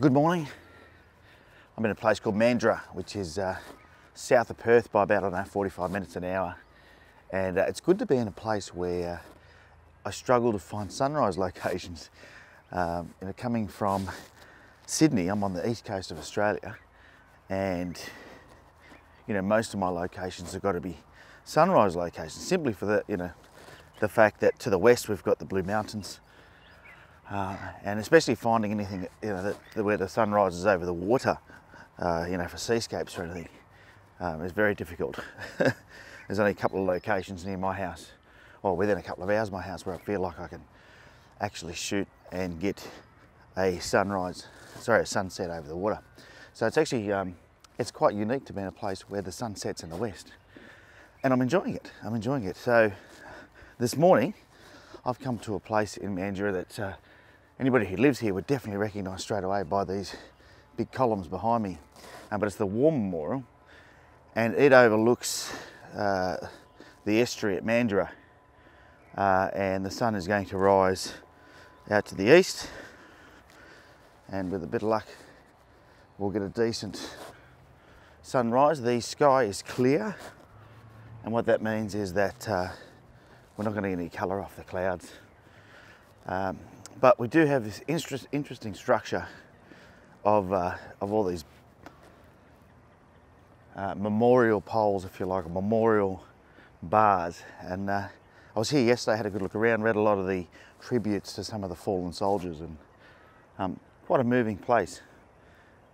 Good morning. I'm in a place called Mandurah, which is south of Perth by about, I don't know, 45 minutes an hour. And it's good to be in a place where I struggle to find sunrise locations. Coming from Sydney, I'm on the east coast of Australia, and most of my locations have got to be sunrise locations, simply for the fact that to the west we've got the Blue Mountains. And especially finding anything where the sun rises over the water, for seascapes or anything, is very difficult. There's only a couple of locations near my house, or within a couple of hours of my house, where I feel like I can actually shoot and get a sunset over the water. So it's actually it's quite unique to be in a place where the sun sets in the west, and I'm enjoying it. So this morning I've come to a place in Mandurah that anybody who lives here would definitely recognise straight away by these big columns behind me. But it's the War Memorial, and it overlooks the estuary at Mandurah, and the sun is going to rise out to the east, and with a bit of luck we'll get a decent sunrise. The sky is clear, and what that means is that we're not going to get any colour off the clouds. But we do have this interesting structure of all these memorial poles, if you like, or memorial bars. And I was here yesterday, had a good look around, read a lot of the tributes to some of the fallen soldiers, and quite a moving place.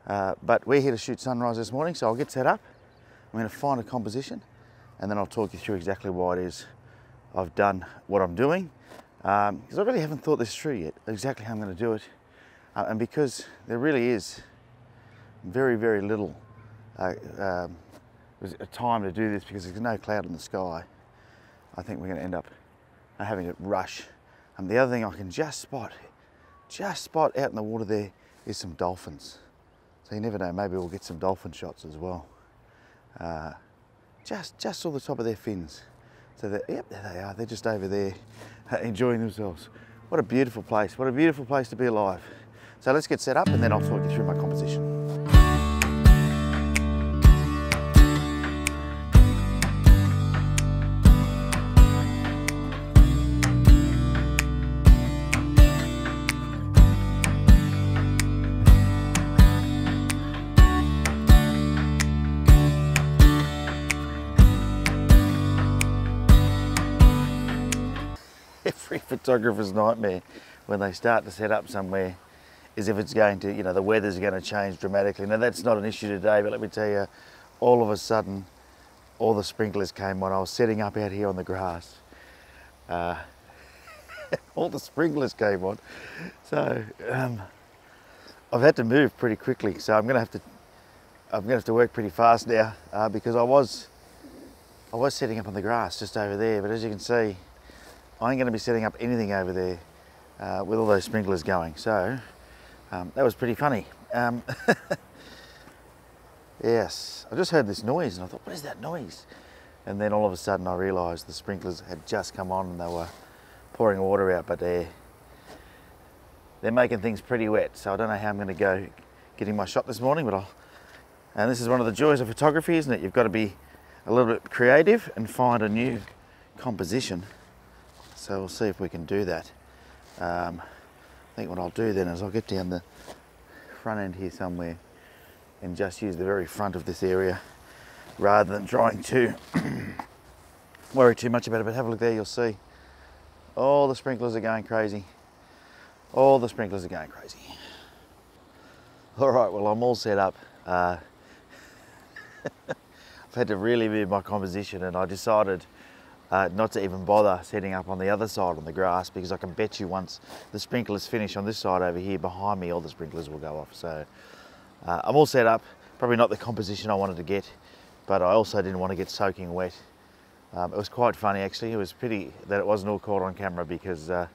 But we're here to shoot sunrise this morning, so I'll get set up. I'm going to find a composition, and then I'll talk you through exactly why it is I've done what I'm doing, because I really haven't thought this through yet, exactly how I'm going to do it, and because there really is very, very little time to do this, because there's no cloud in the sky. I think we're going to end up having to rush. And the other thing I can just spot out in the water there is some dolphins. So you never know, maybe we'll get some dolphin shots as well. Just saw the top of their fins. So yep, there they are. They're just over there enjoying themselves. What a beautiful place. What a beautiful place to be alive. So let's get set up, and then I'll talk you through my composition. Every photographer's nightmare when they start to set up somewhere is if it's going to, the weather's going to change dramatically. Now that's not an issue today, but let me tell you, all of a sudden, all the sprinklers came on. I was setting up out here on the grass. All the sprinklers came on. So I've had to move pretty quickly. So I'm going to have to work pretty fast now, because I was setting up on the grass just over there, but as you can see, I ain't going to be setting up anything over there with all those sprinklers going. So that was pretty funny. Yes, I just heard this noise and I thought, what is that noise? And then all of a sudden I realised the sprinklers had just come on and they were pouring water out, but they're making things pretty wet. So I don't know how I'm going to go getting my shot this morning, but and this is one of the joys of photography, isn't it? You've got to be a little bit creative and find a new composition. So we'll see if we can do that. I think what I'll do then is I'll get down the front end here somewhere and just use the very front of this area rather than trying to worry too much about it. But have a look there, you'll see all the sprinklers are going crazy. All the sprinklers are going crazy. All right, well, I'm all set up. I've had to really move my composition, and I decided not to even bother setting up on the other side on the grass, because I can bet you once the sprinklers finish on this side over here behind me, all the sprinklers will go off. So I'm all set up. Probably not the composition I wanted to get, but I also didn't want to get soaking wet. It was quite funny actually. It was pity that it wasn't all caught on camera, because I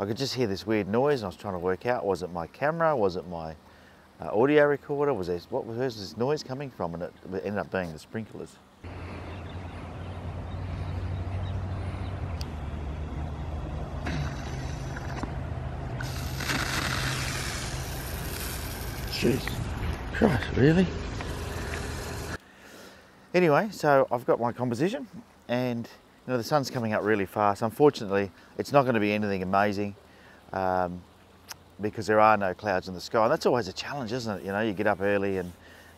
could just hear this weird noise and I was trying to work out, was it my camera, was it my audio recorder, where's this noise coming from? And it ended up being the sprinklers. Jeez. Christ, really? Anyway, so I've got my composition, and you know, the sun's coming up really fast. Unfortunately, it's not going to be anything amazing because there are no clouds in the sky, and that's always a challenge, isn't it? You know, you get up early and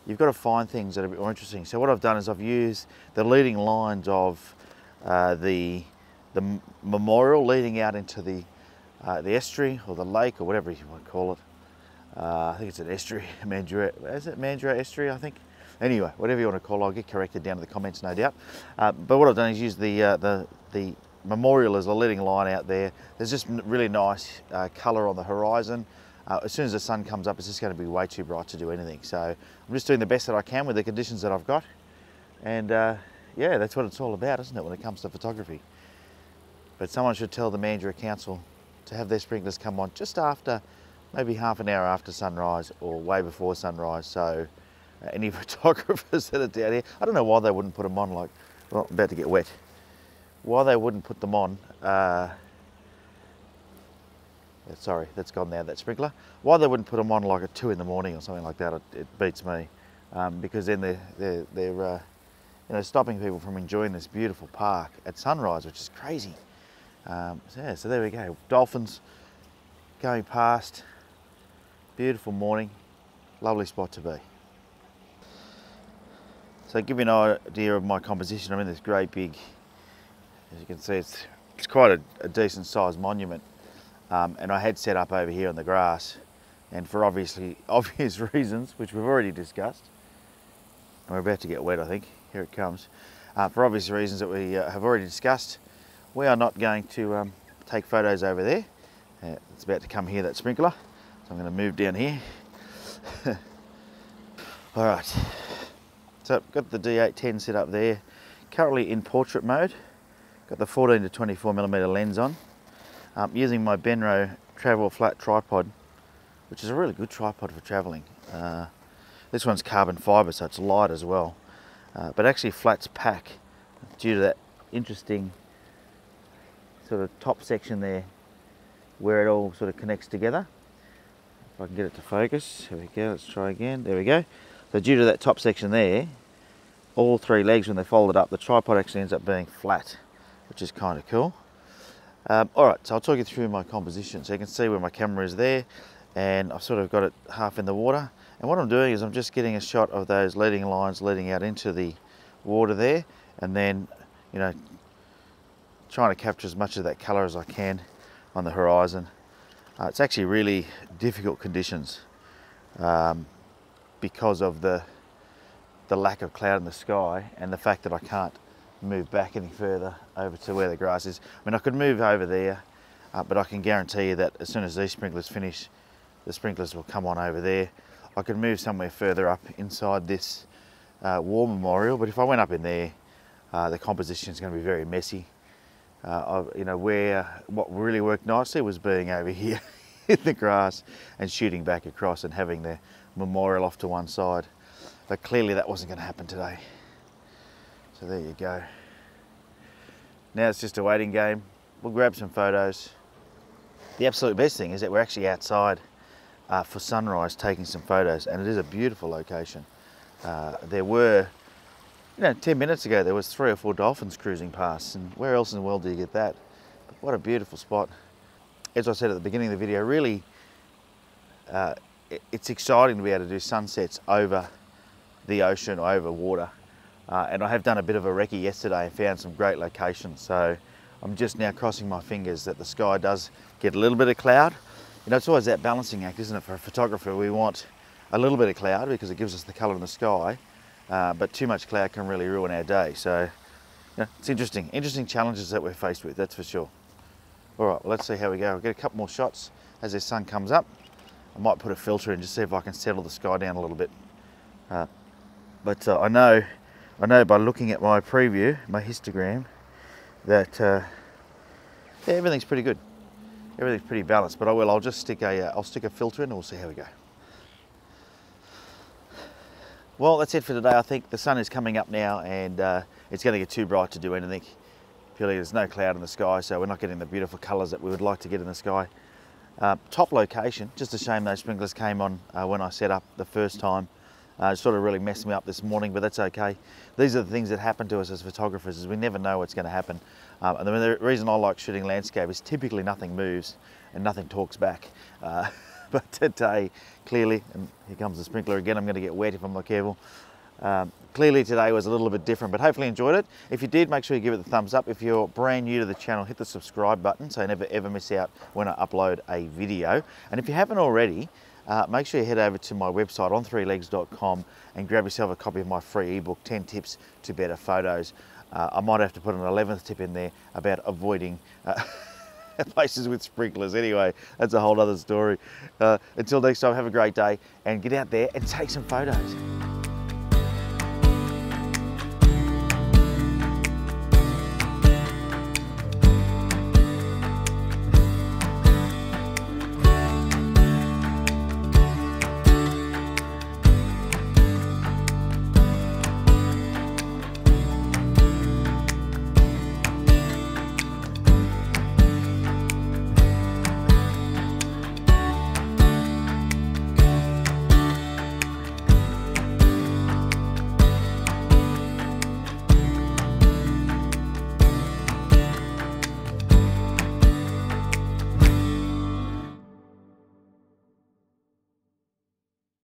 you've got to find things that are a bit more interesting. So what I've done is I've used the leading lines of the memorial leading out into the estuary or the lake or whatever you want to call it. I think it's an estuary, Mandurah. Is it Mandurah estuary, I think? Anyway, whatever you want to call it, I'll get corrected down in the comments, no doubt. But what I've done is use the memorial as a leading line out there. There's just really nice colour on the horizon. As soon as the sun comes up, it's just going to be way too bright to do anything. So I'm just doing the best that I can with the conditions that I've got. And yeah, that's what it's all about, isn't it, when it comes to photography. But someone should tell the Mandurah Council to have their sprinklers come on just after, maybe half an hour after sunrise or way before sunrise. So any photographers that are down here, I don't know why they wouldn't put them on, like, well, I'm about to get wet. Why they wouldn't put them on, sorry, that's gone now, that sprinkler. Why they wouldn't put them on like at 2 in the morning or something like that, it beats me. Because then they're you know, stopping people from enjoying this beautiful park at sunrise, which is crazy. So, yeah, so there we go, dolphins going past, beautiful morning, lovely spot to be. So to give you an idea of my composition, I'm in this great big, as you can see, it's quite a decent sized monument. And I had set up over here on the grass, and for obvious reasons, which we've already discussed, and we're about to get wet, I think, here it comes. For obvious reasons that we have already discussed, we are not going to take photos over there. It's about to come here, that sprinkler, so I'm going to move down here. All right. So I've got the D810 set up there, currently in portrait mode. Got the 14 to 24mm lens on. Using my Benro travel flat tripod, which is a really good tripod for travelling. This one's carbon fibre, so it's light as well, but actually flats pack due to that interesting sort of top section there where it all sort of connects together. If I can get it to focus, here we go, let's try again, there we go. So due to that top section there, all 3 legs, when they're folded up, the tripod actually ends up being flat, which is kind of cool. Alright, so I'll talk you through my composition. So you can see where my camera is there, and I've sort of got it half in the water. And what I'm doing is I'm just getting a shot of those leading lines leading out into the water there, and then, you know, trying to capture as much of that colour as I can on the horizon. It's actually really difficult conditions because of the lack of cloud in the sky and the fact that I can't move back any further over to where the grass is. I mean, I could move over there, but I can guarantee you that as soon as these sprinklers finish, the sprinklers will come on over there. I could move somewhere further up inside this war memorial, but if I went up in there, the composition is going to be very messy. You know, what really worked nicely was being over here in the grass and shooting back across and having the memorial off to one side. But clearly that wasn't going to happen today. So there you go. Now it's just a waiting game. We'll grab some photos. The absolute best thing is that we're actually outside for sunrise taking some photos, and it is a beautiful location. There were, you know, 10 minutes ago there was 3 or 4 dolphins cruising past, and where else in the world do you get that? But what a beautiful spot. As I said at the beginning of the video, really it's exciting to be able to do sunsets over the ocean or over water. And I have done a bit of a recce yesterday and found some great locations. So I'm just now crossing my fingers that the sky does get a little bit of cloud. You know, it's always that balancing act, isn't it? For a photographer, we want a little bit of cloud because it gives us the colour in the sky, but too much cloud can really ruin our day. So, you know, it's interesting challenges that we're faced with, that's for sure. All right, well, let's see how we go. I'll get a couple more shots as the sun comes up. I might put a filter in just see if I can settle the sky down a little bit. But I know by looking at my preview, my histogram, that yeah, everything's pretty good. Everything's pretty balanced, but I'll just stick I'll stick a filter in and we'll see how we go. Well, that's it for today. I think the sun is coming up now, and it's going to get too bright to do anything. Purely, there's no cloud in the sky, so we're not getting the beautiful colours that we would like to get in the sky. Top location, just a shame those sprinklers came on when I set up the first time. Sort of really messed me up this morning, but that's okay. These are the things that happen to us as photographers, is we never know what's going to happen. And the reason I like shooting landscape is typically nothing moves and nothing talks back. But today, clearly, and here comes the sprinkler again, I'm going to get wet if I'm not careful. Clearly today was a little bit different, but hopefully you enjoyed it. If you did, make sure you give it the thumbs up. If you're brand new to the channel, hit the subscribe button so you never ever miss out when I upload a video. And if you haven't already, make sure you head over to my website on3legs.com and grab yourself a copy of my free ebook, 10 Tips to Better Photos. I might have to put an 11th tip in there about avoiding places with sprinklers. Anyway, that's a whole other story. Until next time, have a great day and get out there and take some photos.